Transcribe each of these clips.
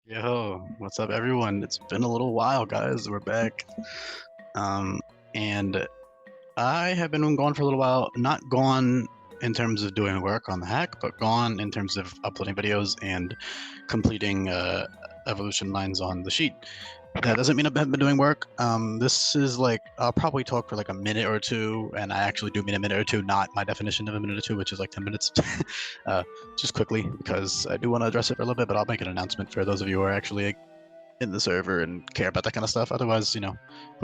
Yo, what's up, everyone? It's been a little while, guys. We're back. Um, and I have been gone for a little while. Not gone in terms of doing work on the hack, but gone in terms of uploading videos and completing evolution lines on the sheet. That doesn't mean I haven't been doing work. This is like I'll probably talk for like a minute or two, and I actually do mean a minute or two, not my definition of a minute or two, which is like 10 minutes. uh, just quickly, because I do want to address it for a little bit, but I'll make an announcement for those of you who are actually in the server and care about that kind of stuff. Otherwise, feel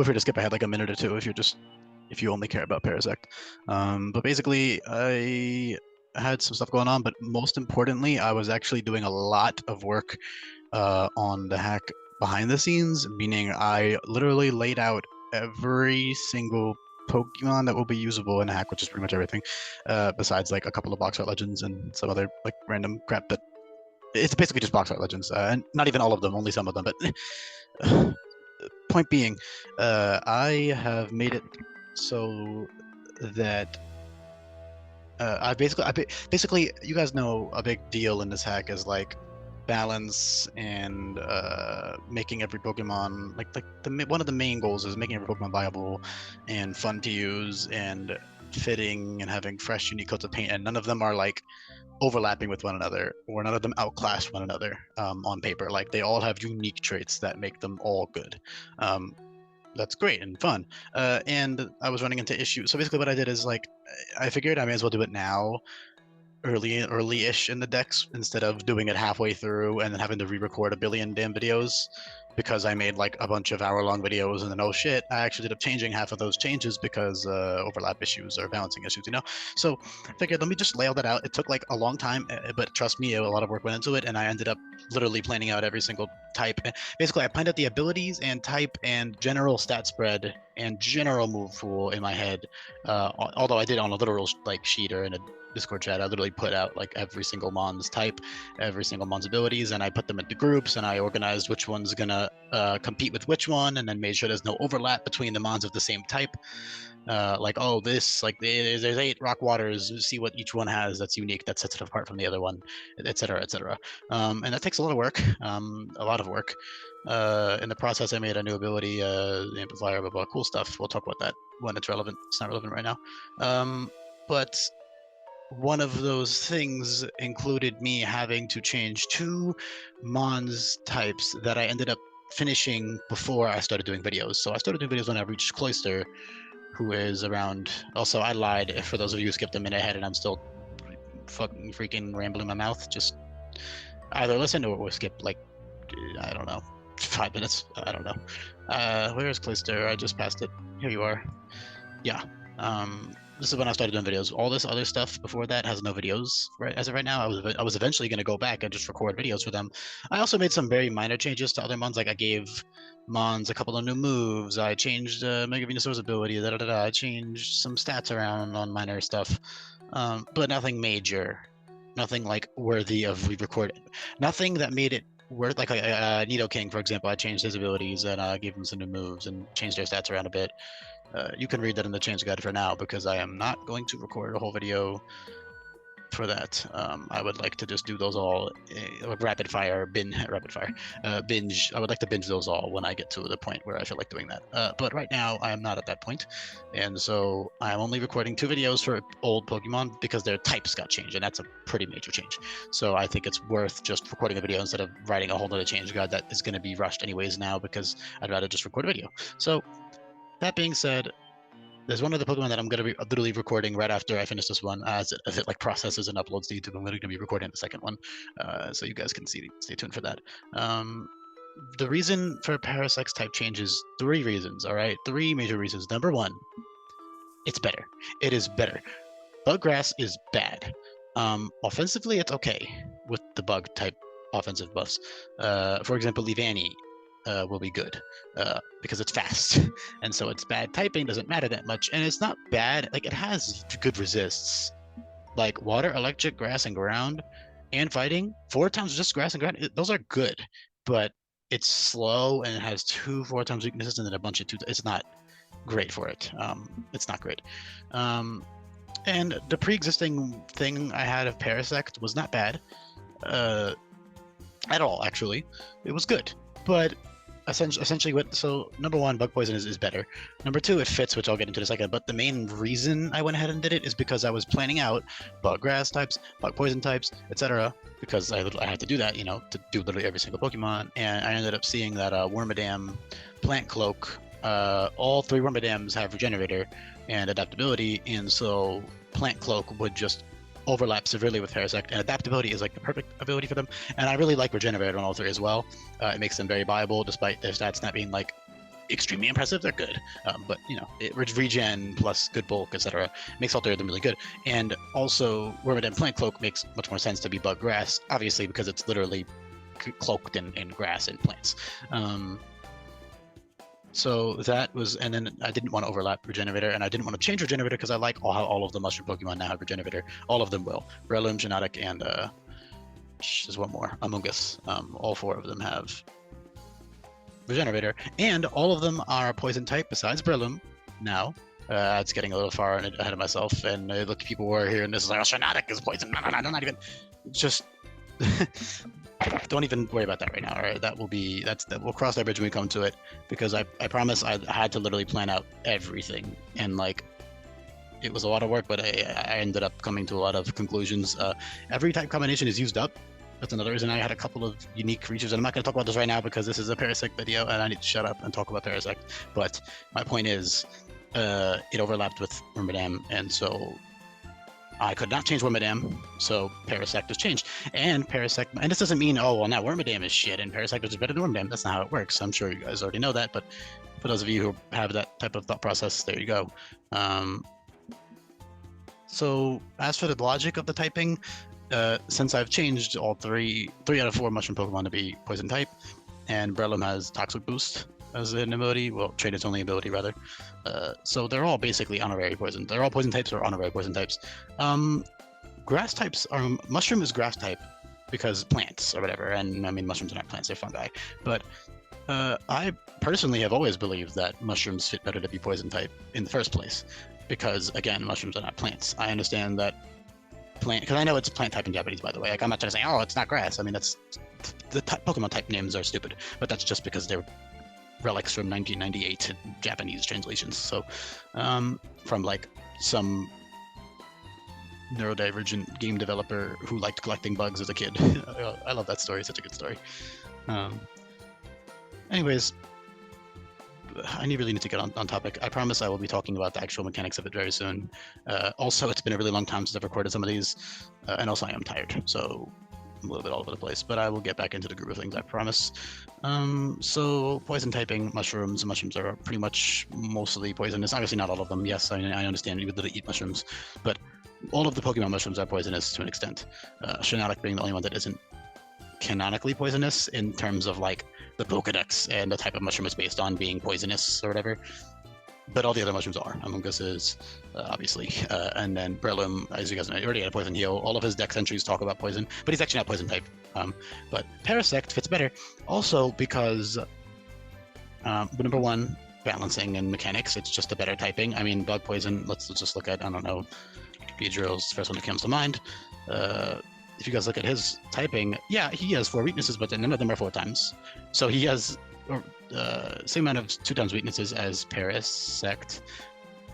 free to skip ahead like a minute or two if you only care about Parasect. But basically, I had some stuff going on, but most importantly, I was actually doing a lot of work on the hack behind the scenes, meaning I literally laid out every single Pokemon that will be usable in a hack, which is pretty much everything, besides like a couple of box art legends and some other like random crap. But it's basically just box art legends, and not even all of them, only some of them. But point being, I have made it so that basically, you guys know a big deal in this hack is like balance and making every Pokemon one of the main goals is making every Pokemon viable and fun to use and fitting and having fresh, unique coats of paint, and none of them are like overlapping with one another, or none of them outclass one another on paper. Like they all have unique traits that make them all good. Um, that's great and fun. And I was running into issues. So basically, what I did is like I figured I may as well do it now, early-ish in the decks, instead of doing it halfway through and then having to re-record a billion damn videos, because I made like a bunch of hour-long videos and then oh shit, I actually ended up changing half of those changes because overlap issues or balancing issues. So I figured let me just lay all that out. It took like a long time, but trust me, a lot of work went into it, and I ended up literally planning out every single type. Basically, I planned out the abilities and type and general stat spread and general move pool in my head. Although I did on a literal like sheet or in a Discord chat, I literally put out like every single Mon's type, every single Mon's abilities, and I put them into groups, and I organized which one's gonna compete with which one, and then made sure there's no overlap between the Mons of the same type. Like, oh, this, like, there's 8 rock waters, see what each one has that's unique, that sets it apart from the other one, etc., etc. And that takes a lot of work, a lot of work. In the process, I made a new ability, amplifier, blah, blah, cool stuff. We'll talk about that when it's relevant. It's not relevant right now. But one of those things included me having to change 2 Mons types that I ended up finishing before I started doing videos. So I started doing videos when I reached Cloyster, who is around. Also, I lied for those of you who skipped a minute ahead, and I'm still fucking freaking rambling my mouth. Just either listen or skip, like, I don't know, 5 minutes. I don't know. Where is Cloyster? I just passed it. Here you are. Yeah. This is when I started doing videos. All this other stuff before that has no videos right as of right now. I was eventually going to go back and just record videos for them. I also made some very minor changes to other Mons, like I gave Mons a couple of new moves. I changed Mega Venusaur's ability. I changed some stats around on minor stuff, but nothing major. Nothing like worthy of re-record. Nothing that made it worth like Nidoking, for example. I changed his abilities and gave him some new moves and changed their stats around a bit. You can read that in the change guide for now, because I am not going to record a whole video for that. I would like to just do those all rapid fire. Binge. I would like to binge those all when I get to the point where I feel like doing that. But right now I am not at that point, and so I'm only recording 2 videos for old Pokemon because their types got changed, and that's a pretty major change. So I think it's worth just recording a video instead of writing a whole other change guide that is going to be rushed anyways now, because I'd rather just record a video. So that being said, there's one other Pokemon that I'm going to be literally recording right after I finish this one. As it like processes and uploads to YouTube, I'm literally going to be recording the second one, so you guys can stay tuned for that. The reason for Parasect's type changes, 3 reasons. All right, 3 major reasons. Number 1, it's better. It is better. Bug Grass is bad. Offensively, it's okay with the bug type offensive buffs. For example, Leavanny will be good because it's fast, and so its bad typing doesn't matter that much, and it's not bad. Like, it has good resists, like water, electric, grass, and ground, and fighting. 4 times just grass and ground. Those are good, but it's slow and it has 2 4 times weaknesses and then a bunch of 2. It's not great for it. It's not great. And the pre-existing thing I had of Parasect was not bad. at all. Actually, it was good, but essentially what, so number one, bug poison is better. Number two, it fits, which I'll get into in a second. But the main reason I went ahead and did it is because I was planning out bug grass types, bug poison types, etc. Because I had to do that, you know, to do literally every single Pokemon. And I ended up seeing that Wormadam, Plant Cloak, all three Wormadams have Regenerator and Adaptability, and so Plant Cloak would just overlap severely with Parasect, and Adaptability is like the perfect ability for them. And I really like Regenerator on all three as well. It makes them very viable, despite their stats not being like extremely impressive. They're good, but you know, regen plus good bulk, etc., makes all three of them really good. And also, Wormadam Plant Cloak makes much more sense to be Bug Grass, obviously because it's literally cloaked in grass and plants. So that was, and then I didn't want to overlap Regenerator, and I didn't want to change Regenerator because I like how all of the Mushroom Pokemon now have Regenerator. All of them will. Breloom, Genetic, and there's one more, Amoonguss. All four of them have Regenerator, and all of them are Poison type besides Breloom now. It's getting a little far ahead of myself, and look, people were here, and this is like, oh, Genetic is Poison. No, not even. Just don't even worry about that right now. All right, that we'll cross that bridge when we come to it, because I promise I had to literally plan out everything, and like it was a lot of work, but I ended up coming to a lot of conclusions. Every type combination is used up. That's another reason I had a couple of unique creatures, and I'm not going to talk about this right now because this is a Parasect video, and I need to shut up and talk about Parasect. But my point is, it overlapped with Wormadam, and so I could not change Wormadam, so Parasect was changed. And Parasect, and this doesn't mean, oh, well, now Wormadam is shit and Parasect is better than Wormadam. That's not how it works. I'm sure you guys already know that, but for those of you who have that type of thought process, there you go. So as for the logic of the typing, since I've changed all three out of 4 Mushroom Pokemon to be Poison type, and Breloom has Toxic Boost as an ability, well, trade its only ability rather. So they're all basically honorary poison. They're all poison types or honorary poison types. Grass types are, mushroom is grass type because plants or whatever, and I mean mushrooms are not plants, they're fungi. But I personally have always believed that mushrooms fit better to be poison type in the first place, because again, mushrooms are not plants. I understand that plant, because I know it's plant type in Japanese, by the way. Like, I'm not trying to say, oh, it's not grass. I mean, that's the Pokemon type names are stupid, but that's just because they're relics from 1998 Japanese translations. So from like some neurodivergent game developer who liked collecting bugs as a kid. I love that story. Such a good story. Anyways, I really need to get on topic. I promise I will be talking about the actual mechanics of it very soon. Also, it's been a really long time since I've recorded some of these, and also I am tired, so I'm a little bit all over the place, but I will get back into the groove of things, I promise. So poison typing mushrooms. Mushrooms are pretty much mostly poisonous. Obviously not all of them. Yes, I understand you would literally eat mushrooms, but all of the Pokemon mushrooms are poisonous to an extent. Shiinotic being the only one that isn't canonically poisonous in terms of like the Pokedex and the type of mushroom it's based on being poisonous or whatever. But all the other mushrooms are. Amoonguss is, obviously. And then Breloom, as you guys know, he already had a poison heal. All of his dex entries talk about poison, but he's actually not poison type. But Parasect fits better. Also because, number one, balancing and mechanics, it's just a better typing. I mean, bug poison, let's just look at, I don't know, Beedrill's first one that comes to mind. If you guys look at his typing, yeah, he has 4 weaknesses, but none of them are 4 times. So he has same amount of 2 times weaknesses as Parasect,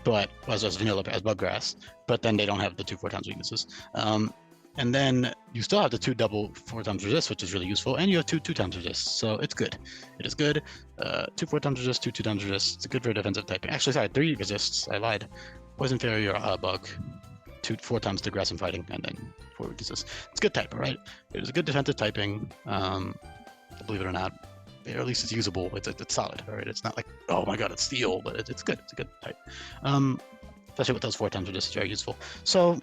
but as Vanilla, as Buggrass, but then they don't have the 2 4 times weaknesses. And then you still have the 2 double 4 times resist, which is really useful, and you have 2 2 times resist, so it's good. It is good. 2 4 times resist, 2 2 times resist. It's good for defensive typing. Actually, sorry, 3 resists. I lied. Poison Fairy or Bug. 4 times to grass and fighting, and then 4 weaknesses. It's good type, right? It is a good defensive typing. Believe it or not, or at least it's usable. It's solid, all right? It's not like, oh my god, it's steel, but it's good. It's a good type. Especially with those 4 times resist, it's very useful. So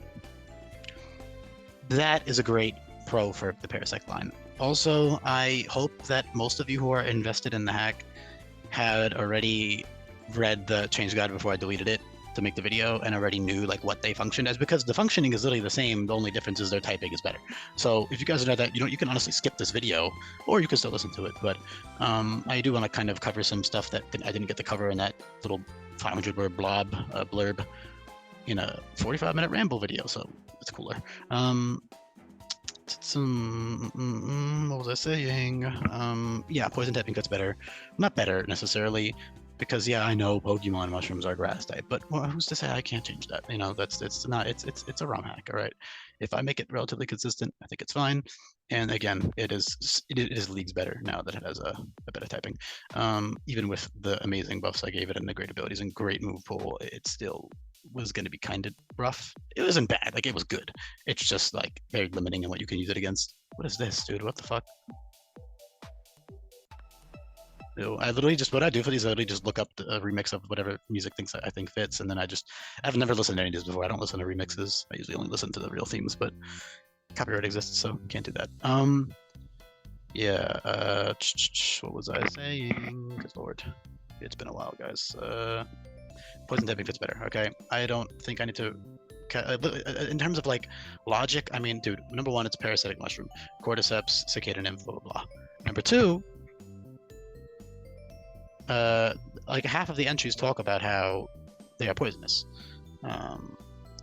that is a great pro for the Parasect line. Also, I hope that most of you who are invested in the hack had already read the change guide before I deleted it to make the video and already knew like what they functioned as, because the functioning is literally the same. The only difference is their typing is better. So if you guys know that, you can honestly skip this video, or you can still listen to it. But I do want to kind of cover some stuff that I didn't get to cover in that little 500-word blurb in a 45-minute ramble video. So it's cooler. What was I saying? Yeah, poison typing gets better. Not better necessarily, because yeah, I know Pokemon mushrooms are grass type, but well, who's to say I can't change that? You know, it's not it's a ROM hack, all right. If I make it relatively consistent, I think it's fine. And again, it is leagues better now that it has a better typing. Even with the amazing buffs I gave it and the great abilities and great move pool, it still was going to be kind of rough. It wasn't bad, like it was good. It's just like very limiting in what you can use it against. What is this, dude? What the fuck? I literally just what I do for these, I literally just look up a remix of whatever music thinks I think fits, and then I've never listened to any of these before. I don't listen to remixes. I usually only listen to the real themes, but copyright exists, so can't do that. Yeah. What was I saying? Good lord, it's been a while, guys. Poison typing fits better. Okay, I don't think I need to. In terms of like logic, I mean, dude, number one, it's a parasitic mushroom, cordyceps, cicada nymph, blah blah blah. Number two, like half of the entries talk about how they are poisonous.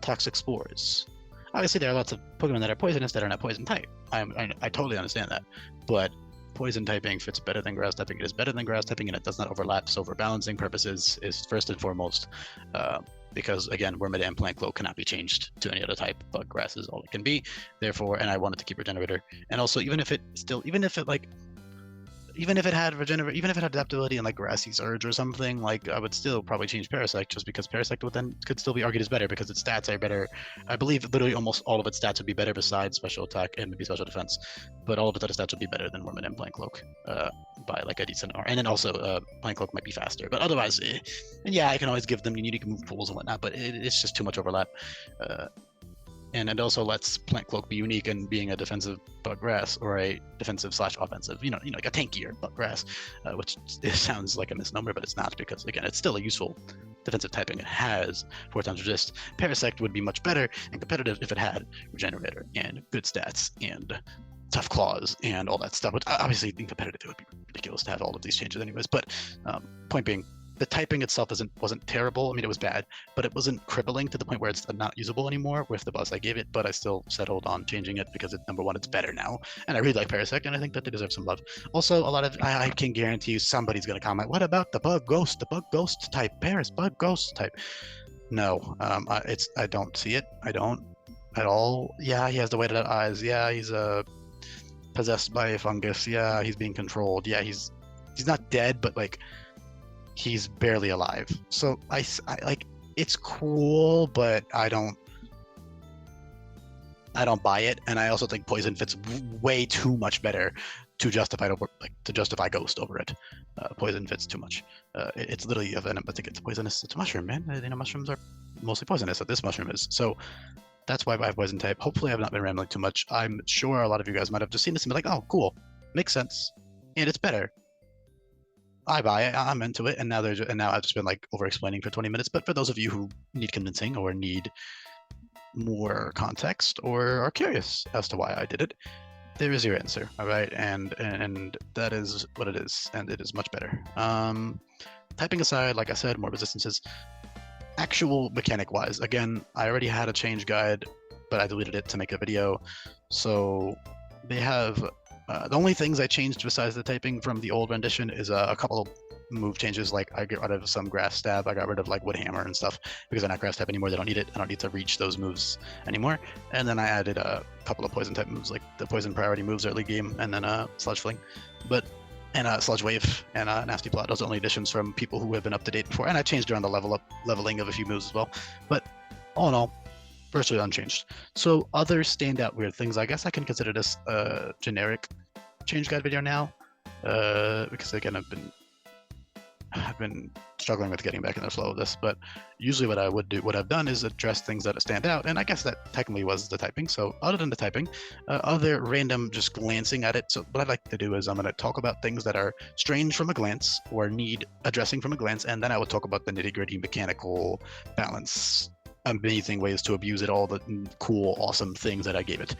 Toxic spores. Obviously, there are lots of Pokemon that are poisonous that are not poison type. I totally understand that, but poison typing fits better than grass typing. It is better than grass typing, and it does not overlap. So for balancing purposes, is first and foremost, because again, Wormid and Plant Cloak cannot be changed to any other type, but grass is all it can be. Therefore, and I wanted to keep Regenerator, and also even if it had regenerate, even if it had adaptability and like Grassy Surge or something, like I would still probably change Parasect, just because Parasect could still be argued as better because its stats are better. I believe literally almost all of its stats would be better besides special attack and maybe special defense, but all of its other stats would be better than Wormid and Plant Cloak by like a decent R. And then also Plant Cloak might be faster, but otherwise, and yeah, I can always give them unique move pools and whatnot, but it's just too much overlap. And it also lets Plant Cloak be unique in being a defensive bug grass or a defensive / offensive, like a tankier bug grass, which it sounds like a misnomer, but it's not, because again, it's still a useful defensive typing. It has 4 times resist. Parasect would be much better and competitive if it had Regenerator and good stats and tough claws and all that stuff, which obviously in competitive it would be ridiculous to have all of these changes anyways. But point being, the typing itself wasn't terrible. I mean, it was bad, but it wasn't crippling to the point where it's not usable anymore with the buffs I gave it. But I still settled on changing it because number one, it's better now, and I really like Parasect, and I think that they deserve some love. Also, a lot of I can guarantee you somebody's gonna comment, "What about the bug ghost type bug ghost type?" No, I don't see it. I don't at all. Yeah, he has the weighted out eyes. Yeah, he's possessed by a fungus. Yeah, he's being controlled. Yeah, he's not dead, but like, he's barely alive. So I like, it's cool, but I don't buy it. And I also think poison fits way too much better to justify ghost over it. Poison fits too much. It's literally a venom. I think it's poisonous. It's a mushroom, man. Mushrooms are mostly poisonous, so this mushroom is. So that's why I have poison type. Hopefully I've not been rambling too much. I'm sure a lot of you guys might have just seen this and be like, oh, cool, makes sense, and it's better. I buy it. I'm into it. And now I've just been like over explaining for 20 minutes. But for those of you who need convincing or need more context or are curious as to why I did it, there is your answer. All right, and that is what it is, and it is much better. Typing aside, like I said, more resistances. Actual mechanic wise, again, I already had a change guide, but I deleted it to make a video. So they have. The only things I changed besides the typing from the old rendition is a couple of move changes. Like I get rid of some grass stab. I got rid of like wood hammer and stuff because they're not grass type anymore. They don't need it. I don't need to reach those moves anymore. And then I added a couple of poison type moves, like the poison priority moves early game, and then sludge fling, and sludge wave and nasty plot. Those are only additions from people who have been up to date before. And I changed around the leveling of a few moves as well. But all in all, virtually unchanged. So other standout weird things, I guess I can consider this a generic change guide video now, because again I've been struggling with getting back in the flow of this. But usually what I've done is address things that stand out, and I guess that technically was the typing. So other than the typing, other random just glancing at it. So what I'd like to do is I'm going to talk about things that are strange from a glance or need addressing from a glance, and then I will talk about the nitty-gritty mechanical balance, amazing ways to abuse it, all the cool, awesome things that I gave it.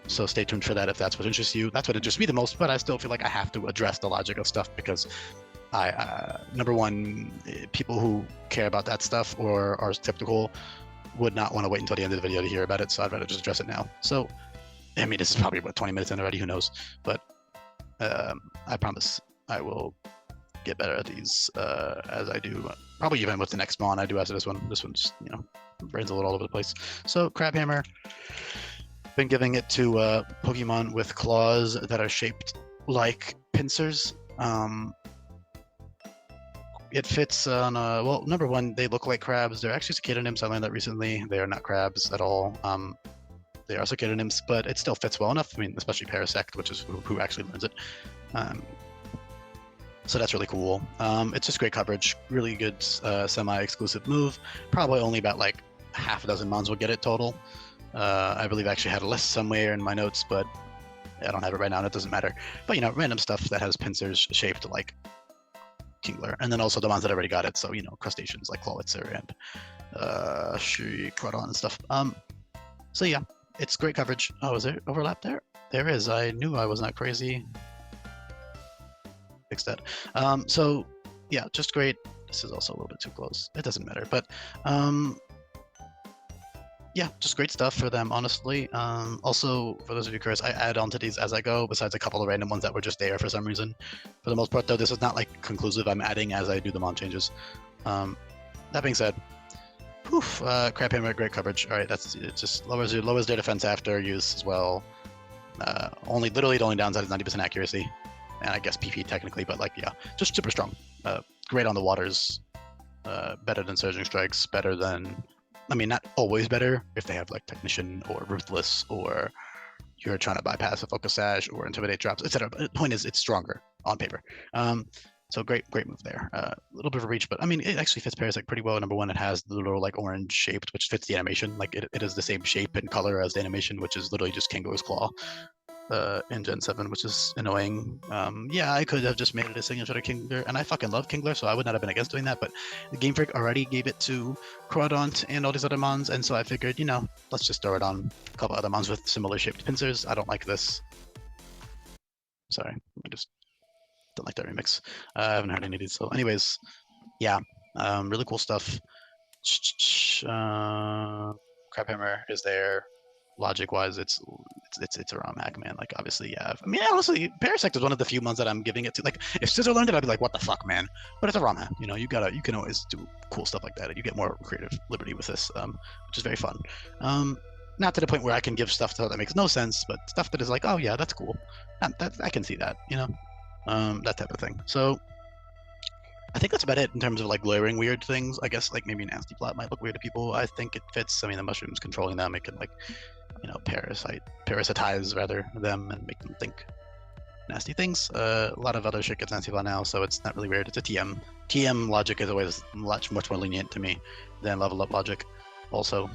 So stay tuned for that if that's what interests you. That's what interests me the most, but I still feel like I have to address the logic of stuff because number one, people who care about that stuff or are skeptical would not want to wait until the end of the video to hear about it, so I'd rather just address it now. So I mean, this is probably about 20 minutes in already. Who knows? But I promise I will get better at these as I do. Probably even with the next spawn I do after this one. This one's, you know, brains a little all over the place. So Crab Hammer, been giving it to Pokemon with claws that are shaped like pincers. It fits on well, number one, they look like crabs. They're actually cicada nymphs. I learned that recently. They are not crabs at all. They are cicada nymphs, but it still fits well enough. I mean, especially Parasect, which is who actually learns it. So that's really cool. It's just great coverage, really good semi-exclusive move. Probably only about like half a dozen mons will get it total. I believe I actually had a list somewhere in my notes, but I don't have it right now, and it doesn't matter. But you know, random stuff that has pincers shaped like Kingler, and then also the ones that already got it. So you know, crustaceans like Clawitzer and Crawdon and stuff. So yeah, it's great coverage. Oh, is there overlap there? There is. I knew I was not crazy. Fix that. So yeah, just great. This is also a little bit too close. It doesn't matter, but yeah, just great stuff for them, honestly. Also, for those of you curious, I add on to these as I go, besides a couple of random ones that were just there for some reason. For the most part, though, this is not like conclusive. I'm adding as I do the mon changes. That being said, poof, Crab Hammer, great coverage. All right, it just lowers their defense after use as well. Literally the only downside is 90% accuracy, and I guess PP technically, but like yeah, just super strong. Great on the waters. Better than Surging Strikes. Better than, I mean, not always better if they have like Technician or Ruthless, or you're trying to bypass a Focus Sash or Intimidate drops, etc. But the point is, it's stronger on paper. So great move there. A little bit of a reach, but I mean, it actually fits Parasect pretty well. Number one, it has the little like orange shaped, which fits the animation. Like it is the same shape and color as the animation, which is literally just Kango's Claw in Gen 7, which is annoying. Yeah, I could have just made it a signature to Kingler, and I fucking love Kingler, so I would not have been against doing that, but the Game Freak already gave it to Crawdaunt and all these other mons, and so I figured, you know, let's just throw it on a couple other mons with similar shaped pincers. I don't like this. Sorry, I just don't like that remix. I haven't heard any of these, so anyways, yeah, really cool stuff. Crab Hammer is there. Logic-wise, it's a ROM hack, man. Like, obviously, yeah. I mean, honestly, Parasect is one of the few ones that I'm giving it to. Like, if Scissor learned it, I'd be like, what the fuck, man? But it's a ROM hack, you know. You can always do cool stuff like that, and you get more creative liberty with this, which is very fun. Not to the point where I can give stuff that makes no sense, but stuff that is like, oh yeah, that's cool. I can see that, you know, that type of thing. So I think that's about it in terms of like layering weird things. I guess like maybe Nasty Plot might look weird to people. I think it fits. I mean, the mushrooms controlling them, it can like, you know, parasitize rather them and make them think nasty things. A lot of other shit gets Nasty Plot now, so it's not really weird. It's a TM. TM logic is always much more lenient to me than level up logic. Also,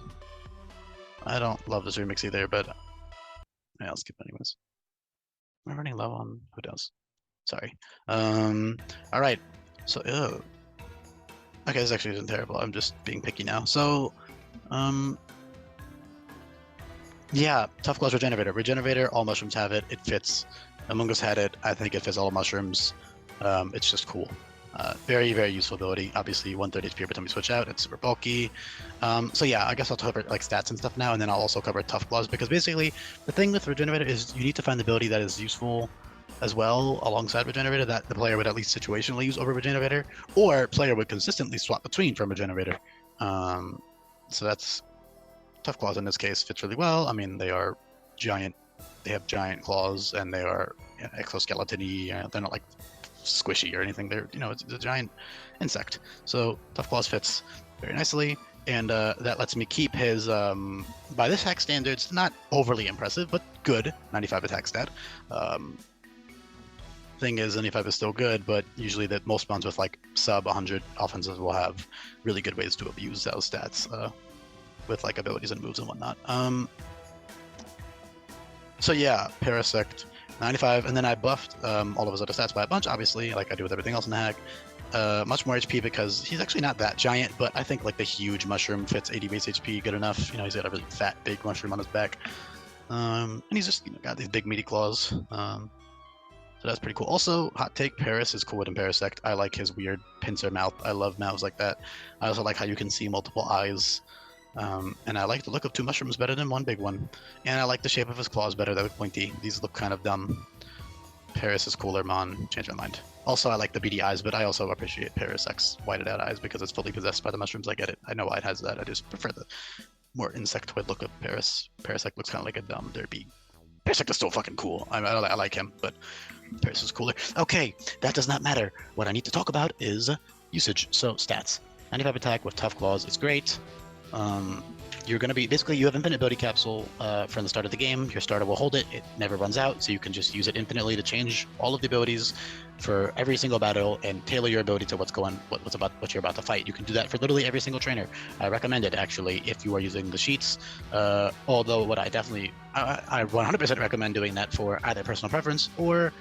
I don't love this remix either, but I'll skip it anyways. Am I running low on who does? Sorry. All right. So, okay, this actually isn't terrible. I'm just being picky now. So, yeah, Tough Claws Regenerator. Regenerator, all mushrooms have it. It fits. Among Us had it. I think it fits all mushrooms. It's just cool. Very, very useful ability. Obviously, 130 HP every time you switch out. It's super bulky. So yeah, I guess I'll cover like stats and stuff now, and then I'll also cover Tough Claws, because basically the thing with Regenerator is you need to find the ability that is useful as well alongside Regenerator that the player would at least situationally use over Regenerator, or player would consistently swap between from Regenerator. So that's Tough Claws in this case fits really well. I mean, they are giant. They have giant claws, and they are exoskeleton-y. They're not like squishy or anything. They're, you know, it's a giant insect. So Tough Claws fits very nicely, and that lets me keep his, by this hack standards, not overly impressive, but good 95 attack stat. Thing is, 95 is still good, but usually that most spawns with like sub 100 offenses will have really good ways to abuse those stats with like abilities and moves and whatnot. So yeah, Parasect 95, and then I buffed all of his other stats by a bunch, obviously, like I do with everything else in the hack. Much more HP because he's actually not that giant, but I think like the huge mushroom fits 80 base HP good enough. You know, he's got a really fat, big mushroom on his back, and he's just, you know, got these big meaty claws. So that's pretty cool. Also, hot take, Paris is cooler than Parasect. I like his weird pincer mouth. I love mouths like that. I also like how you can see multiple eyes And I like the look of 2 mushrooms better than 1 big one. And I like the shape of his claws better. That look pointy. These look kind of dumb. Paris is cooler, Mon. Change my mind. Also, I like the beady eyes, but I also appreciate Parasect's whited out eyes because it's fully possessed by the mushrooms. I get it. I know why it has that. I just prefer the more insectoid look of Paris. Parasect looks kind of like a dumb derpy. Parasect is still fucking cool. I like him, but Paris is cooler. Okay, that does not matter. What I need to talk about is usage. So stats. 95 attack with tough claws is great. You're going to be basically, you have infinite ability capsule from the start of the game. Your starter will hold it. It never runs out, so you can just use it infinitely to change all of the abilities for every single battle and tailor your ability to what you're about to fight. You can do that for literally every single trainer. I recommend it actually if you are using the sheets. Although what I 100% recommend doing that for either personal preference or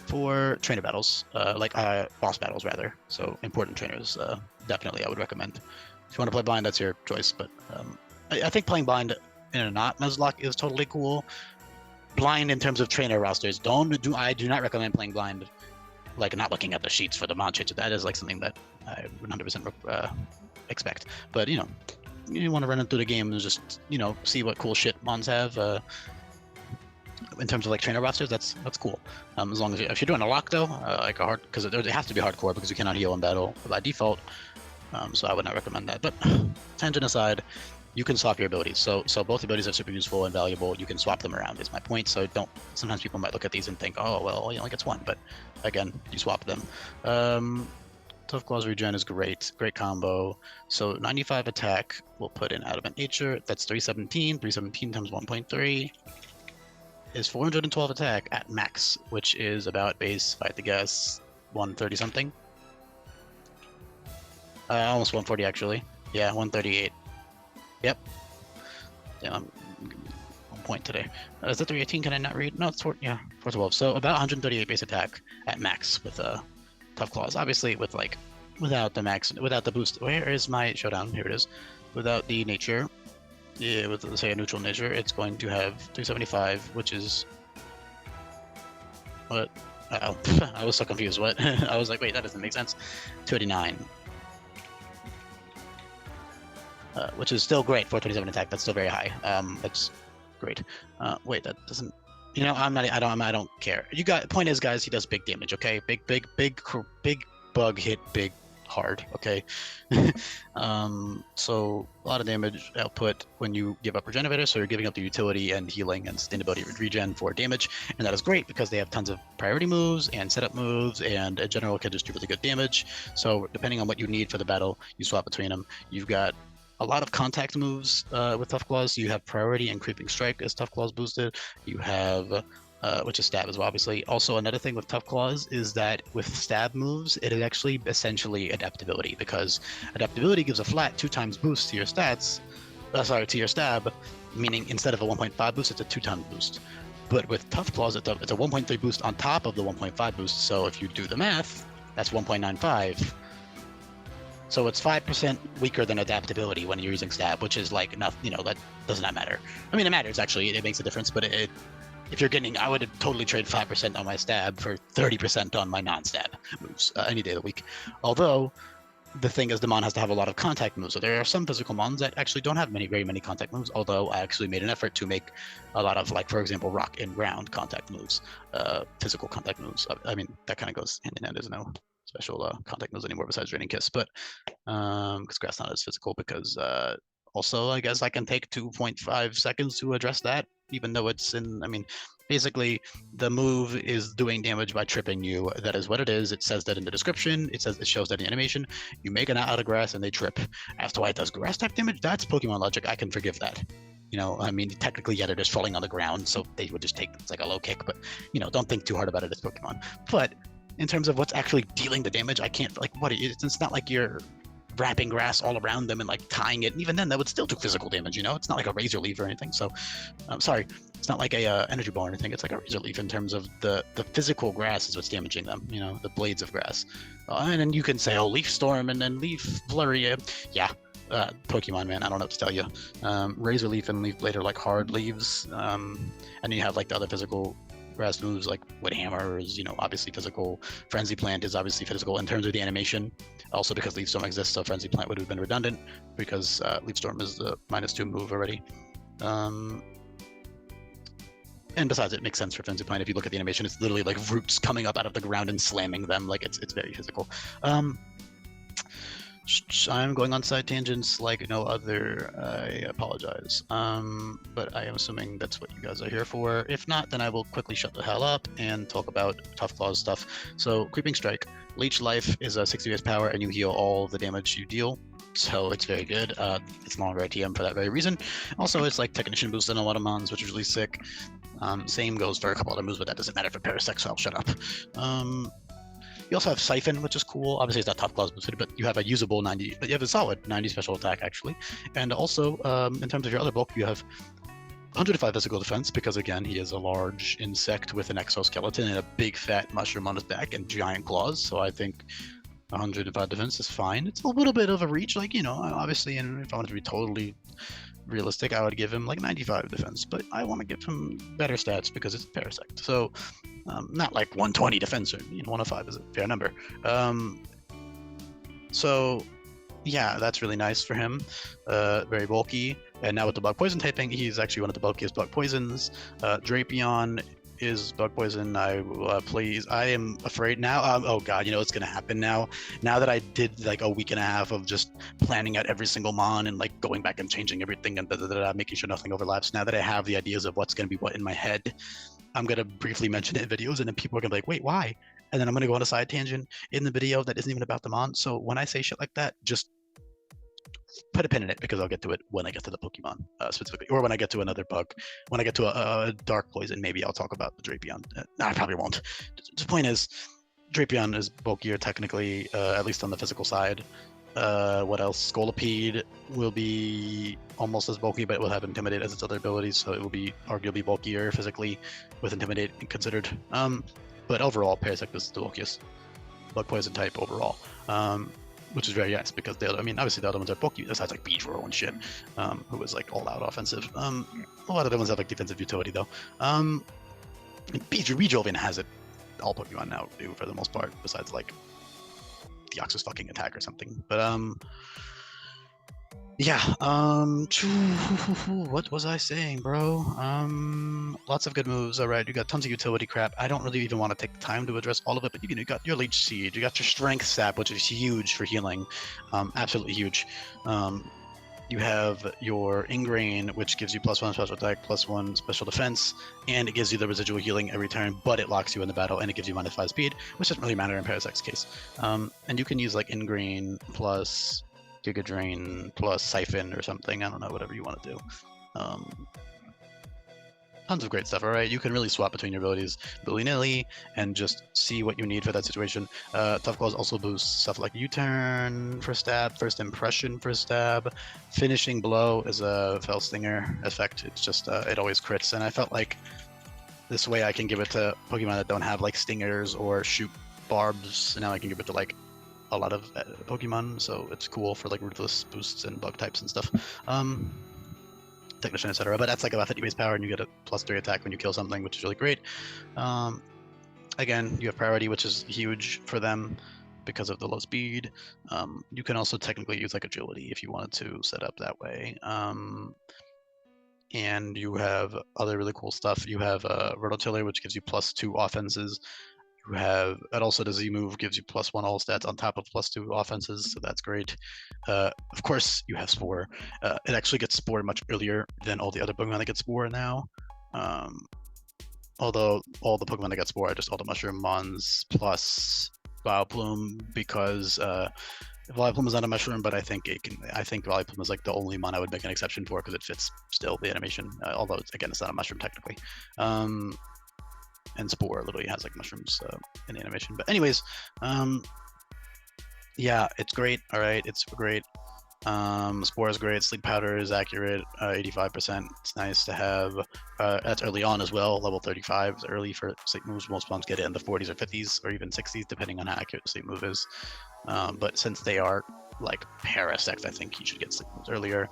for trainer battles, like boss battles rather. So important trainers, definitely I would recommend. If you want to play blind, that's your choice. But I think playing blind in a not Nuzlocke is totally cool. Blind in terms of trainer rosters, I do not recommend playing blind, like not looking at the sheets for the mod changes. That is like something that I 100% expect. But you want to run it through the game and just see what cool shit mons have. In terms of like trainer rosters, that's cool. As long as if you're doing a lock though, like a hard, because it has to be hardcore because you cannot heal in battle by default. So I would not recommend that. But tangent aside, you can swap your abilities. So both abilities are super useful and valuable. You can swap them around is my point. So sometimes people might look at these and think, oh, well, he only gets 1. But again, you swap them. Tough Claws regen is great. Great combo. So 95 attack, we'll put in Adamant Nature. That's 317. 317 times 1.3 is 412 attack at max, which is about base, if I had to guess, 130 something. Almost 140 actually. Yeah, 138. Yep. Damn, I'm on point today. Is that 318? Can I not read? No, it's 412. So about 138 base attack at max with Tough Claws. Obviously, without the boost. Where is my showdown? Here it is. Without the nature, with say a neutral nature, it's going to have 375, which is what? I was so confused. What? I was like, wait, that doesn't make sense. 289. Which is still great. 427 attack. That's still very high. That's great. Wait, that doesn't. I don't care. Point is, guys, he does big damage. Okay, big bug hit, big hard. Okay. So a lot of damage output when you give up Regenerator. So you're giving up the utility and healing and sustainability regen for damage, and that is great because they have tons of priority moves and setup moves, and in general can just do really good damage. So depending on what you need for the battle, you swap between them. You've got a lot of contact moves with Tough Claws. You have priority and creeping strike as Tough Claws boosted. You have which is stab as well, obviously. Also, another thing with Tough Claws is that with stab moves, it is actually essentially adaptability, because adaptability gives a flat 2x boost to your stats. To your stab, meaning instead of a 1.5 boost, it's a 2x boost. But with Tough Claws, it's a 1.3 boost on top of the 1.5 boost. So if you do the math, that's 1.95. So it's 5% weaker than adaptability when you're using stab, which is like nothing. That does not matter. I mean, it matters actually. It makes a difference, but if you're getting, I would totally trade 5% on my stab for 30% on my non-stab moves any day of the week. Although the thing is, the mon has to have a lot of contact moves. So there are some physical mons that actually don't have very many contact moves. Although I actually made an effort to make a lot of, like, for example, rock and ground contact moves, physical contact moves. I mean, that kind of goes hand in hand. There's no special contact moves anymore besides Draining Kiss, but because grass not as physical, because also I guess I can take 2.5 seconds to address that, even though it's basically the move is doing damage by tripping you. That is what it is. It says that in the description. It shows that in the animation. You make an out of grass and they trip. As to why it does grass type damage, that's Pokemon logic. I can forgive that. Technically, yeah, they're just falling on the ground, so they would just take, it's like a low kick, but don't think too hard about it as Pokemon. But in terms of what's actually dealing the damage, I can't, it's not like you're wrapping grass all around them and like tying it. And even then, that would still do physical damage. It's not like a razor leaf or anything. So I'm sorry, it's not like a energy ball or anything. It's like a razor leaf in terms of the physical grass is what's damaging them. The blades of grass. And then you can say, oh, leaf storm and then leaf flurry. Yeah. Pokemon, man, I don't know what to tell you. Razor leaf and leaf blade are like hard leaves. And you have like the other physical Whereas moves like Wood Hammer is, obviously physical. Frenzy Plant is obviously physical in terms of the animation. Also because Leaf Storm exists, so Frenzy Plant would have been redundant because Leaf Storm is the -2 move already. And besides, it makes sense for Frenzy Plant. If you look at the animation, it's literally like roots coming up out of the ground and slamming them. Like it's very physical. I'm going on side tangents like no other. I apologize. But I am assuming that's what you guys are here for. If not, then I will quickly shut the hell up and talk about Tough Claws stuff. So Creeping Strike. Leech Life is a 60 base power, and you heal all the damage you deal. So it's very good. It's no longer ITM for that very reason. Also, it's like Technician boost in a lot of mons, which is really sick. Same goes for a couple other moves, but that doesn't matter for Parasect, so I'll shut up. You also have Siphon, which is cool. Obviously, it's not Tough Claws boosted, but you have a usable 90, but you have a solid 90 special attack, actually. And also, in terms of your other bulk, you have 105 physical defense, because again, he is a large insect with an exoskeleton and a big fat mushroom on his back and giant claws. So I think 105 defense is fine. It's a little bit of a reach, like, obviously, and if I wanted to be totally realistic, I would give him like 95 defense, but I want to give him better stats because it's Parasect. So not like 120 defense, or 105 is a fair number. So yeah, that's really nice for him. Very bulky. And now with the bug poison typing, he's actually one of the bulkiest bug poisons. Drapion is bug poison. I am afraid now. Oh god, what's gonna happen now? Now that I did like a week and a half of just planning out every single mon and like going back and changing everything and making sure nothing overlaps. Now that I have the ideas of what's gonna be what in my head, I'm gonna briefly mention it in videos, and then people are gonna be like, wait, why? And then I'm gonna go on a side tangent in the video that isn't even about the mon. So when I say shit like that, just put a pin in it, because I'll get to it when I get to the Pokemon specifically, or when I get to another bug. When I get to a dark poison, maybe I'll talk about the Drapion. No, I probably won't. The point is, Drapion is bulkier technically, at least on the physical side. What else? Scolipede will be almost as bulky, but it will have Intimidate as its other abilities, so it will be arguably bulkier physically with Intimidate considered. But overall, Parasect is the bulkiest bug poison type overall. Which is very nice, because obviously the other ones are bulky. This has like Beedrill and shit, who is like all out offensive. A lot of the ones have like defensive utility though. Beedrill even has it. All Pokemon now do for the most part, besides like Deoxys fucking attack or something. But yeah. What was I saying, bro? Lots of good moves. All right, you got tons of utility crap. I don't really even want to take the time to address all of it, but you got your Leech Seed, you got your Strength Sap, which is huge for healing, absolutely huge. You have your Ingrain, which gives you +1 special attack, +1 special defense, and it gives you the residual healing every turn, but it locks you in the battle, and it gives you -5 speed, which doesn't really matter in Parasect's case. And you can use like Ingrain plus Giga Drain plus Siphon or something. I don't know, whatever you want to do. Tons of great stuff. All right, you can really swap between your abilities willy-nilly and just see what you need for that situation. Tough Claws also boosts stuff like U-turn for stab, First Impression for stab, Finishing Blow is a Fell Stinger effect. It's just it always crits, and I felt like this way I can give it to Pokemon that don't have like stingers or shoot barbs, and now I can give it to like a lot of Pokemon, so it's cool for like Ruthless boosts and bug types and stuff. Technician, etc. But that's like about 50 base power, and you get a +3 attack when you kill something, which is really great. Again, you have priority, which is huge for them because of the low speed. You can also technically use like agility if you wanted to set up that way. And you have other really cool stuff. You have Rototiller, which gives you +2 offenses. You have, and also the Z move gives you +1 all stats on top of +2 offenses, so that's great. Of course, you have Spore. It actually gets Spore much earlier than all the other Pokemon that get Spore now. Although all the Pokemon that get Spore are just all the Mushroom Mons plus Vileplume, because Vileplume is not a mushroom, but I think Vileplume is like the only mon I would make an exception for, because it fits still the animation, although again it's not a mushroom technically. And Spore literally has like mushrooms in the animation. But anyways, yeah, it's great. All right, it's great. Spore is great. Sleep Powder is accurate, 85%. It's nice to have. That's early on as well. Level 35 is early for sleep moves. Most ones get it in the 40s or 50s or even 60s, depending on how accurate the sleep move is. But since they are like Parasect, I think he should get sleep moves earlier,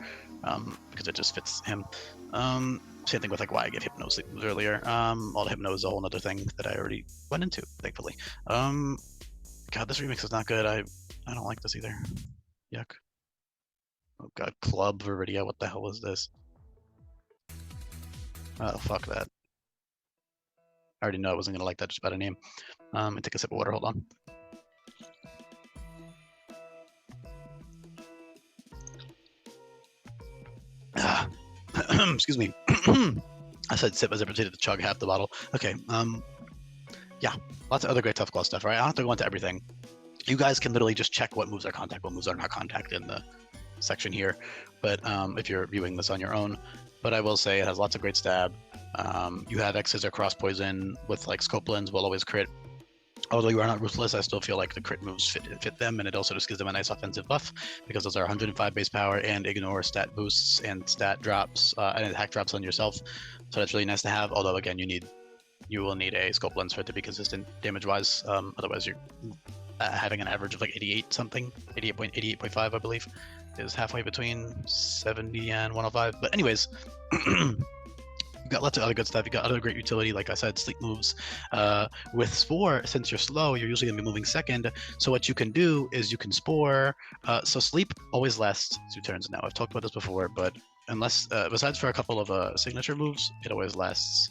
because it just fits him. Same thing with like why I get Hypno sleep moves earlier. All Hypno is a whole other thing that I already went into, thankfully. God, this remix is not good. I don't like this either. Yuck. Oh god, Club Viridia, what the hell is this? Oh, fuck that. I already know I wasn't gonna like that just by the name. And take a sip of water, hold on. Excuse me. I said sip as I proceeded to chug half the bottle. Okay, yeah, lots of other great Tough Claw stuff, right? I don't have to go into everything. You guys can literally just check what moves are contact, what moves are not contact in the section here, but if you're viewing this on your own. But I will say it has lots of great stab. You have X's or cross poison with like Scopelins will always crit. Although you are not ruthless, I still feel like the crit moves fit them, and it also just gives them a nice offensive buff because those are 105 base power and ignore stat boosts and stat drops and attack drops on yourself. So that's really nice to have. Although again, you will need a Scopelins for it to be consistent damage-wise. Otherwise, you're having an average of like 88 something, 88.5, I believe, is halfway between 70 and 105. But anyways. You got lots of other good stuff. You got other great utility, like I said, sleep moves. With Spore, since you're slow, you're usually gonna be moving second. So what you can do is you can Spore. So sleep always lasts 2 turns now. I've talked about this before, but unless besides for a couple of signature moves, it always lasts.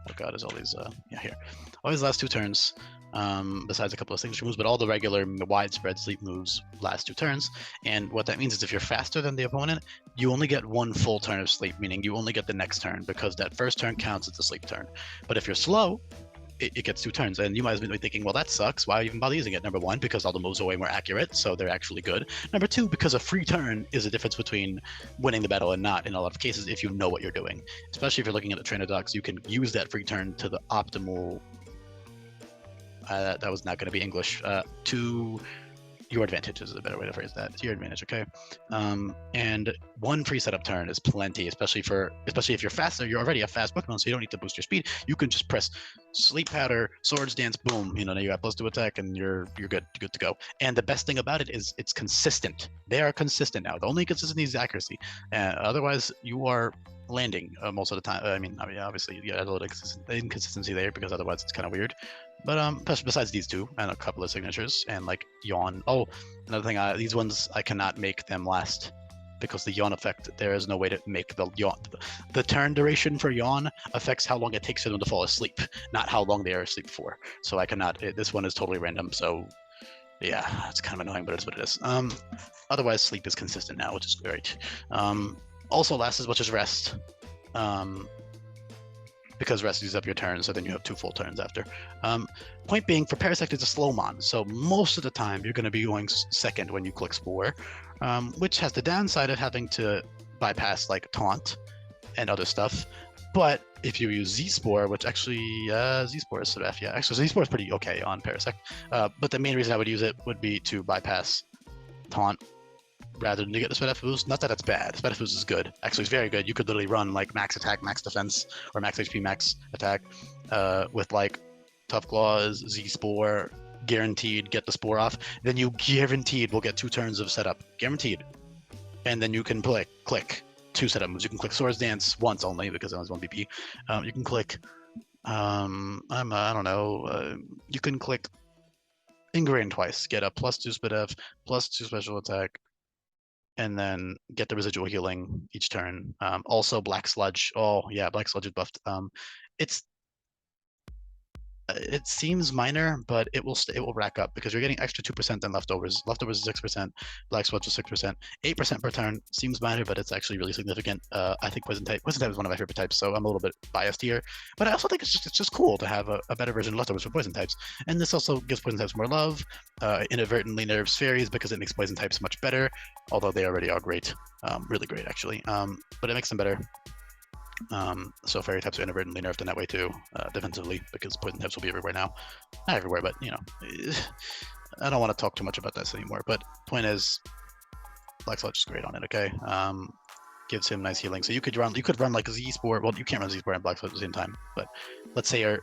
Oh god, there's all these yeah, here. Always lasts 2 turns. Besides a couple of signature moves, but all the regular widespread sleep moves last 2 turns. And what that means is if you're faster than the opponent, you only get 1 full turn of sleep, meaning you only get the next turn because that first turn counts as a sleep turn. But if you're slow, it gets 2 turns, and you might be thinking, well, that sucks. Why even bother using it? Number 1, because all the moves are way more accurate, so they're actually good. Number 2, because a free turn is a difference between winning the battle and not in a lot of cases if you know what you're doing. Especially if you're looking at the trainer docs, you can use that free turn to the optimal that was not going to be English. To your advantage is a better way to phrase that. To your advantage, okay? And 1 free setup turn is plenty, especially if you're faster. You're already a fast Pokemon, so you don't need to boost your speed. You can just press Sleep Powder, Swords Dance, boom. You know, now you got +2 attack, and you're good to go. And the best thing about it is it's consistent. They are consistent now. The only consistency is accuracy. Otherwise, you are landing most of the time. I mean, obviously you get a little inconsistency there because otherwise it's kind of weird. But besides these 2 and a couple of signatures and like Yawn. Oh, another thing, these ones I cannot make them last because the Yawn effect, there is no way to make the Yawn. The turn duration for Yawn affects how long it takes for them to fall asleep, not how long they are asleep for. So I cannot, this one is totally random. So yeah, it's kind of annoying, but it's what it is. Otherwise sleep is consistent now, which is great. Also lasts as much as rest. Because rest uses up your turn, so then you have 2 full turns after. Point being, for Parasect, it's a slow mon, so most of the time you're going to be going second when you click Spore, which has the downside of having to bypass like Taunt and other stuff. But if you use Z-Spore, which actually Z-Spore is sort of yeah, actually Z-Spore is pretty okay on Parasect. But the main reason I would use it would be to bypass Taunt rather than to get the Spread boost. Not that it's bad. Spread boost is good. Actually, it's very good. You could literally run like max attack, max defense, or max HP, max attack with like Tough Claws, Z-Spore, guaranteed get the Spore off. Then you guaranteed will get 2 turns of setup. Guaranteed. And then you can click 2 setup moves. You can click Swords Dance once only because it was 1 BP. You can click, I don't know, you can click Ingrain twice, get a +2 Spit F, +2 special attack, and then get the residual healing each turn. Also Black Sludge. Oh yeah, Black Sludge is buffed. It seems minor, but it will rack up because you're getting extra 2% than leftovers. Leftovers is 6%, Black Sludge is 6%, 8% per turn. Seems minor, but it's actually really significant. I think Poison type is one of my favorite types, so I'm a little bit biased here. But I also think it's just cool to have a better version of leftovers for Poison types. And this also gives Poison types more love. Inadvertently nerfs fairies because it makes Poison types much better, although they already are great, really great actually. But it makes them better. So fairy types are inadvertently nerfed in that way too, defensively, because poison types will be everywhere now. Not everywhere, but you know, I don't want to talk too much about this anymore. But point is, Black Sludge is great on it. Okay, gives him nice healing. So you could run like Z-Spore. Well, you can't run Z-Spore and Black Sludge at the same time. But let's say you're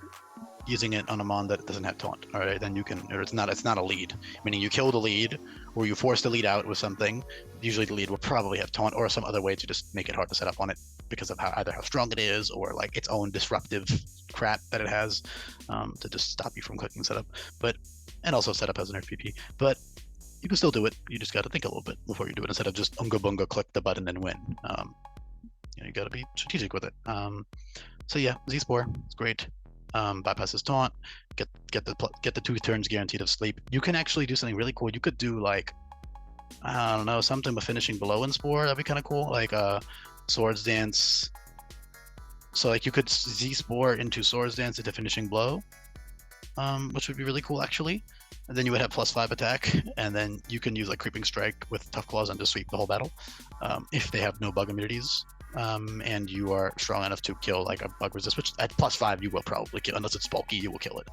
using it on a mon that doesn't have taunt. All right, then you can, or it's not a lead, meaning you kill the lead or you force the lead out with something. Usually the lead will probably have taunt or some other way to just make it hard to set up on it because of either how strong it is or like its own disruptive crap that it has to just stop you from clicking setup. But and also setup has an RPP, but you can still do it. You just got to think a little bit before you do it instead of just unga bunga click the button and win. You got to be strategic with it. So yeah, Z Spore, it's great. Bypasses taunt, get the 2 turns guaranteed of sleep. You can actually do something really cool. You could do like, I don't know, something with finishing blow in Spore. That'd be kind of cool. Like Swords Dance. So like you could Z Spore into Swords Dance into finishing blow, which would be really cool actually. And then you would have +5 attack, and then you can use like Creeping Strike with Tough Claws and just sweep the whole battle if they have no bug immunities. And you are strong enough to kill like a bug resist, which at +5 you will probably kill, unless it's bulky, you will kill it.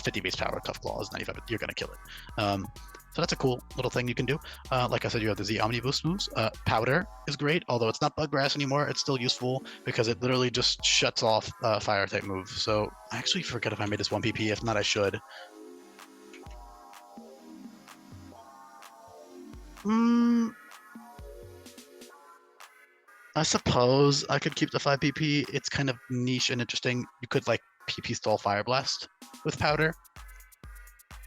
50 base power, Tough Claws, 95, you're gonna kill it. So that's a cool little thing you can do. Like I said, you have the Z Omni Boost moves. Powder is great, although it's not Bug Grass anymore. It's still useful because it literally just shuts off Fire type move. So I actually forget if I made this 1 PP. If not, I should. I suppose I could keep the 5 PP. It's kind of niche and interesting. You could like PP stall Fire Blast with Powder,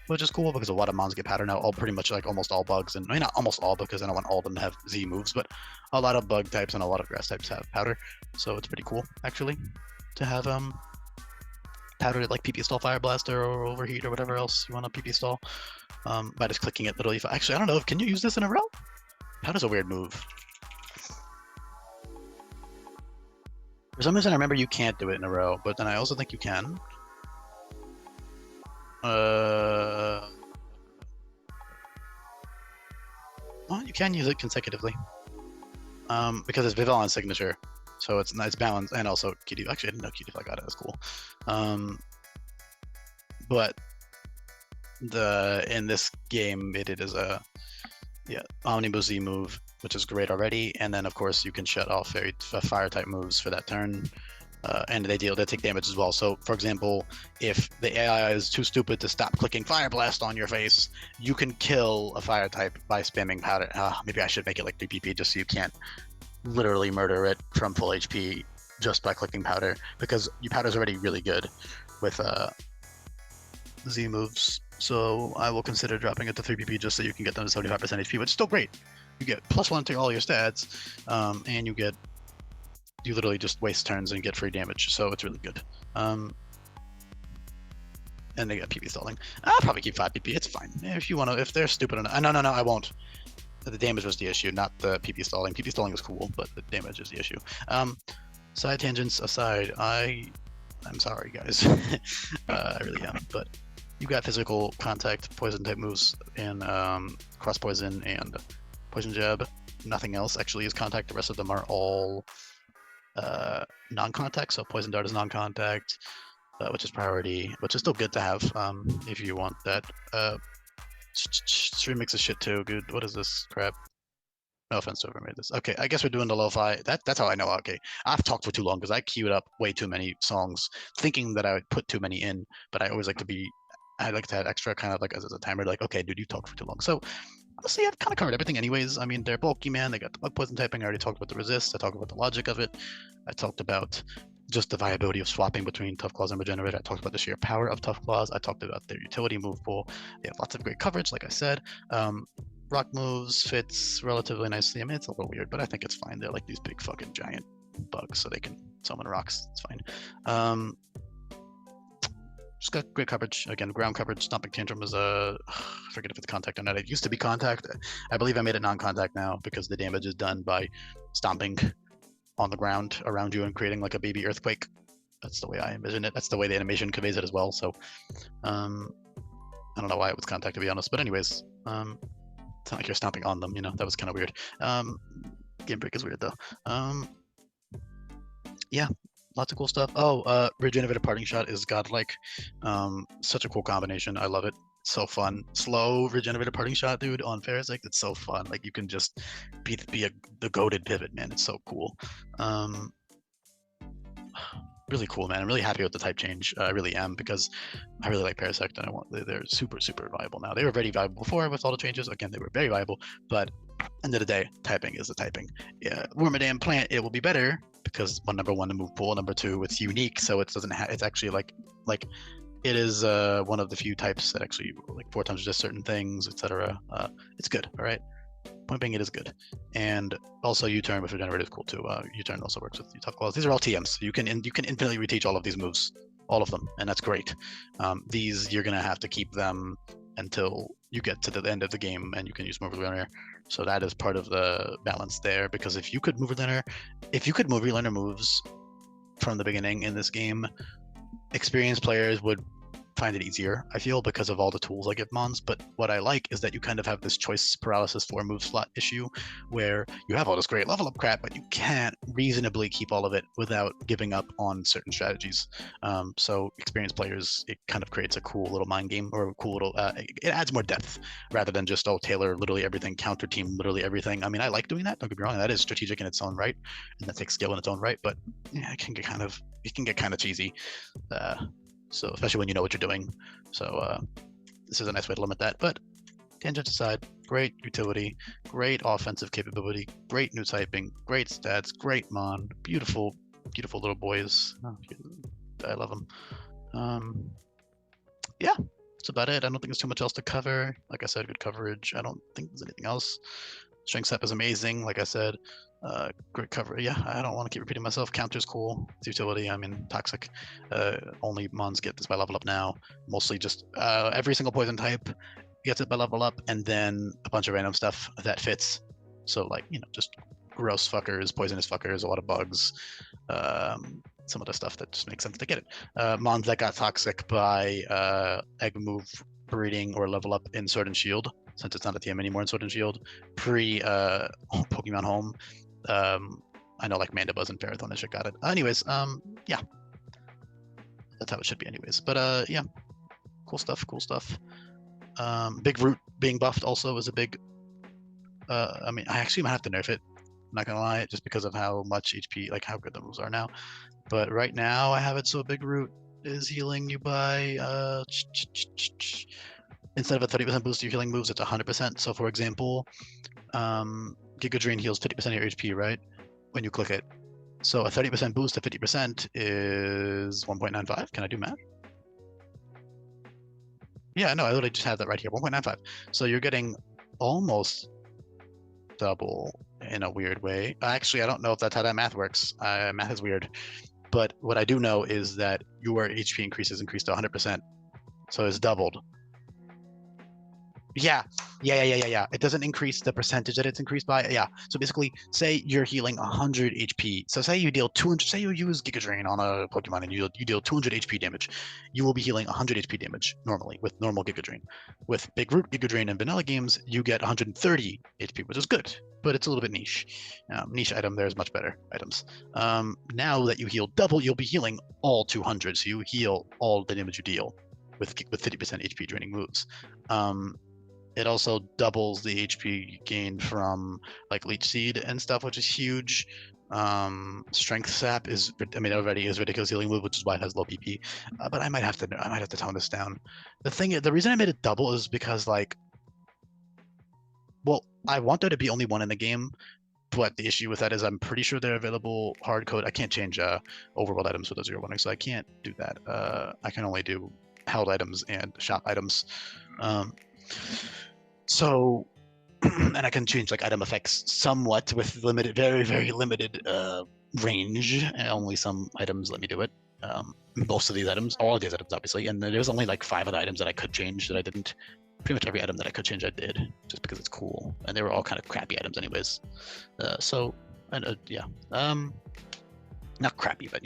which is cool because a lot of mons get Powder now. All pretty much like almost all bugs, and I mean not almost all because I don't want all of them to have Z moves, but a lot of bug types and a lot of grass types have Powder. So it's pretty cool actually to have Powder like PP stall Fire Blaster or Overheat or whatever else you want to PP stall by just clicking it literally. Actually, I don't know. Can you use this in a row? Powder's a weird move. For some reason, I remember you can't do it in a row, but then I also think you can. Well, you can use it consecutively. Because it's Vivallon's signature, so it's nice balance, and also QD. Actually, I didn't know QD got it. That's cool. But in this game, it is a Omnibus Z move, which is great already, and then of course you can shut off fire type moves for that turn, and they take damage as well. So for example, if the AI is too stupid to stop clicking Fire Blast on your face, you can kill a fire type by spamming Powder. Maybe I should make it like 3 PP just so you can't literally murder it from full HP just by clicking Powder, because your Powder's already really good with Z moves. So I will consider dropping it to 3 PP just so you can get them to 75% HP, which is still great. You get +1 to all your stats, and you literally just waste turns and get free damage, so it's really good. And they got PP stalling. I'll probably keep 5 PP, it's fine. If you want to, if they're stupid enough. No, I won't. The damage was the issue, not the PP stalling. PP stalling was cool, but the damage is the issue. Side tangents aside, I'm sorry, guys. I really am, but you got physical contact, poison type moves, and cross poison and poison jab. Nothing else actually is contact. The rest of them are all non-contact. So poison dart is non-contact, which is priority, which is still good to have if you want that. Stream mix is shit too, dude. What is this crap? No offense to whoever made this. Okay, I guess we're doing the lo-fi. That's how I know. Okay, I've talked for too long because I queued up way too many songs, thinking that I would put too many in. But I always like to I like to have extra kind of like as a timer. Like, okay, dude, you talked for too long. So honestly, I've kind of covered everything anyways. I mean, they're bulky, man. They got the bug poison typing. I already talked about the resist. I talked about the logic of it. I talked about just the viability of swapping between Tough Claws and Regenerate. I talked about the sheer power of Tough Claws. I talked about their utility move pool. They have lots of great coverage, like I said. Rock moves fits relatively nicely. I mean, it's a little weird, but I think it's fine. They're like these big fucking giant bugs, so they can summon rocks. It's fine. Just got great coverage. Again, ground coverage. Stomping Tantrum is I forget if it's contact or not. It used to be contact. I believe I made it non-contact now because the damage is done by stomping on the ground around you and creating like a baby earthquake. That's the way I envision it. That's the way the animation conveys it as well. So I don't know why it was contact, to be honest. But anyways, it's not like you're stomping on them, you know. That was kind of weird. Game break is weird though. Yeah, lots of cool stuff. Regenerative Parting Shot is godlike. Such a cool combination. I love it. It's so fun. Slow Regenerative Parting Shot, dude, on Parasect. It's so fun. Like you can just be the goated pivot, man. It's so cool. really cool, man. I'm really happy with the type change. I really am, because I really like Parasect, and they're super viable now. They were very valuable before with all the changes. Again, they were very viable, but end of the day, typing is the typing. Yeah, Wormadam Plant, it will be better because number one, the move pool. Number two, it's unique, so it doesn't have. It's actually like it is one of the few types that actually like 4 times just certain things, etc. It's good. All right. Point being, it is good. And also U-turn with regenerate is cool too. U-turn also works with tough claws. These are all TMs. So you can infinitely reteach all of these moves, all of them, and that's great. These you're gonna have to keep them until you get to the end of the game and you can use move relearner. So that is part of the balance there, because if you could move relearner moves from the beginning in this game, experienced players would find it easier, I feel, because of all the tools I give Mons. But what I like is that you kind of have this choice paralysis for move slot issue where you have all this great level up crap, but you can't reasonably keep all of it without giving up on certain strategies. So experienced players, it kind of creates a cool little mind game, or a cool little, it adds more depth rather than just, tailor literally everything, counter team literally everything. I mean, I like doing that, don't get me wrong, that is strategic in its own right, and that takes skill in its own right, but yeah, it can get kind of cheesy. So especially when you know what you're doing. So this is a nice way to limit that. But tangents aside, great utility, great offensive capability, great new typing, great stats, great mon, beautiful little boys. I love them. Yeah, that's about it. I don't think there's too much else to cover. Like I said, good coverage. I don't think there's anything else. Strength step is amazing, like I said. Great cover. Yeah, I don't want to keep repeating myself. Counter's cool. It's utility. I mean, toxic. Only mons get this by level up now. Mostly just every single poison type gets it by level up, and then a bunch of random stuff that fits. So like, just gross fuckers, poisonous fuckers, a lot of bugs. Some of the stuff that just makes sense to get it. Mons that got toxic by egg move breeding or level up in Sword and Shield, since it's not a TM anymore in Sword and Shield, pre Pokemon Home. I know like Mandibuzz and Ferrothorn and shit got it. Anyways, yeah. That's how it should be anyways. But yeah. Cool stuff. Big Root being buffed also is a big I mean, I actually might have to nerf it, I'm not gonna lie, just because of how much HP, like how good the moves are now. But right now I have it so Big Root is healing you by instead of a 30% boost to your healing moves, it's 100%. So for example, Giga Drain heals 50% of your HP, right? When you click it. So a 30% boost to 50% is 1.95. Can I do math? Yeah, no, I literally just have that right here, 1.95. So you're getting almost double in a weird way. Actually, I don't know if that's how that math works. Math is weird. But what I do know is that your HP increased to 100%. So it's doubled. Yeah. It doesn't increase the percentage that it's increased by. Yeah. So basically, say you're healing 100 HP. So say you deal 200. Say you use Giga Drain on a Pokemon and you deal 200 HP damage. You will be healing 100 HP damage normally with normal Giga Drain. With Big Root, Giga Drain, and vanilla games, you get 130 HP, which is good, but it's a little bit niche. Niche item. There's much better items. Now that you heal double, you'll be healing all 200. So you heal all the damage you deal with 50% HP draining moves. It also doubles the HP gained from like Leech Seed and stuff, which is huge. Strength Sap is, already is ridiculous healing move, which is why it has low PP. But I might have to tone this down. The reason I made it double is because like, well, I want there to be only one in the game, but the issue with that is I'm pretty sure they're available hard code. I can't change overworld items with a 0-1, so I can't do that. I can only do held items and shop items. So, and I can change like item effects somewhat with limited, very limited range. And only some items let me do it. Most of these items, all of these items, obviously, and there's only like 5 of the items that I could change that I didn't. Pretty much every item that I could change, I did, just because it's cool, and they were all kind of crappy items, anyways. Yeah. Not crappy, but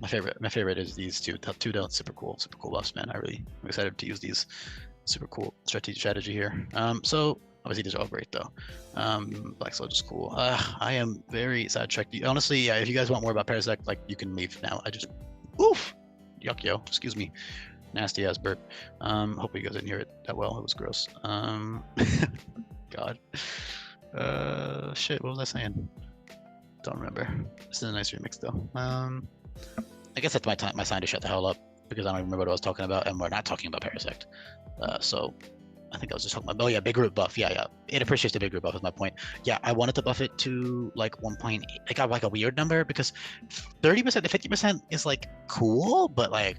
my favorite is these two. Top 2 don't super cool buffs, man. I'm excited to use these. Super cool strategy here. So obviously these are all great though. Black Sludge is cool. I am very sidetracked. Honestly, yeah, if you guys want more about Parasect, like you can leave now. Oof, yuck, yo, excuse me, nasty ass burp. Hope you guys didn't hear it that well. It was gross. God. Shit, what was I saying? Don't remember. This is a nice remix though. I guess that's my sign to shut the hell up because I don't even remember what I was talking about, and we're not talking about Parasect. So I think I was just talking about, oh yeah, big root buff. Yeah. It appreciates the big root buff is my point. Yeah, I wanted to buff it to like 1.8. I got like a weird number because 30% to 50% is like cool, but like,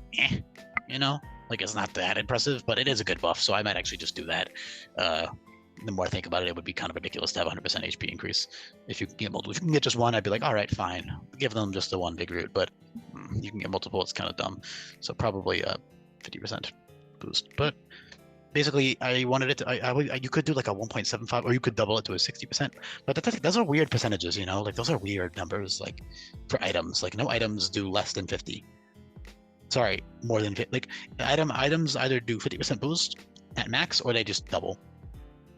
you know, like it's not that impressive, but it is a good buff. So I might actually just do that. The more I think about it, it would be kind of ridiculous to have 100% HP increase. If you can get multiple, if you can get just one, I'd be like, all right, fine, give them just the one big root. But you can get multiple, it's kind of dumb. So probably 50% boost. But basically, I wanted it to. You could do like a 1.75, or you could double it to a 60%. But those are weird percentages, you know. Like those are weird numbers. Like for items, like no items do less than 50. Sorry, more than 50. Like items either do 50% boost at max, or they just double.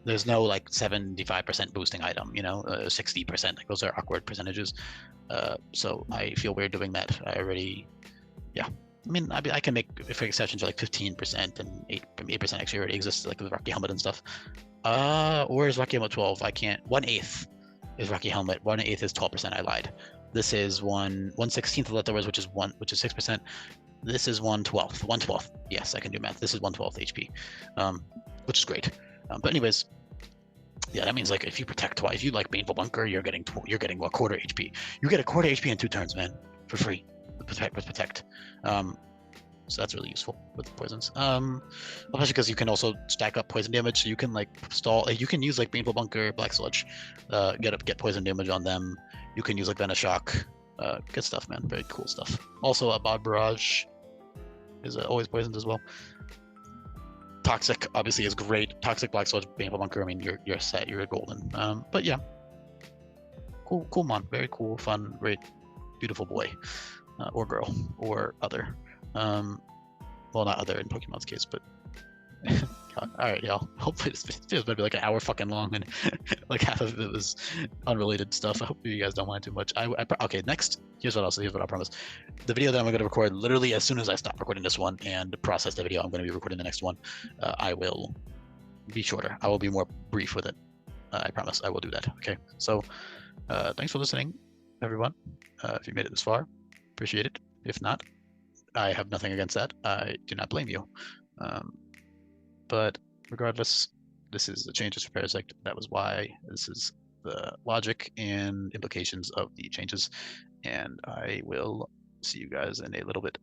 There's no like 75% boosting item, you know, 60%. Like those are awkward percentages. So I feel weird doing that. I already, yeah. I mean, I can make if exceptions are like 15% and 8% actually already exists, like with Rocky Helmet and stuff. Or is Rocky Helmet 12? I can't. 1/8 is Rocky Helmet. 1/8 is 12%. I lied. This is 1/16 of leftovers, which is 6%. This is 1/12. 1/12. Yes, I can do math. This is 1/12 HP, which is great. But anyways, yeah, that means like if you protect twice, if you like Baneful Bunker, you're getting a quarter HP. You get a quarter HP in 2 turns, man, for free. With protect. So that's really useful with poisons. Especially because you can also stack up poison damage, so you can like stall. You can use like Baneful Bunker, Black Sludge, get poison damage on them. You can use like Venoshock. Good stuff, man. Very cool stuff. Also, a Bod Barrage is always poisoned as well. Toxic obviously is great. Toxic, Black Sludge, Baneful Bunker. I mean, you're set. You're golden. But yeah, cool mon. Very cool, fun, great, beautiful boy, or girl, or other. Well, not other in Pokemon's case, but God. All right, y'all. Hopefully this video is going to be like an hour fucking long, and like half of it was unrelated stuff. I hope you guys don't mind too much. Okay, next. Here's what I promise. The video that I'm going to record literally as soon as I stop recording this one and process the video, I'm going to be recording the next one. I will be shorter. I will be more brief with it. I promise I will do that. Okay. So, thanks for listening, everyone. If you made it this far, appreciate it. If not, I have nothing against that. I do not blame you. But regardless, this is the changes for Parasect. That was why. This is the logic and implications of the changes. And I will see you guys in a little bit.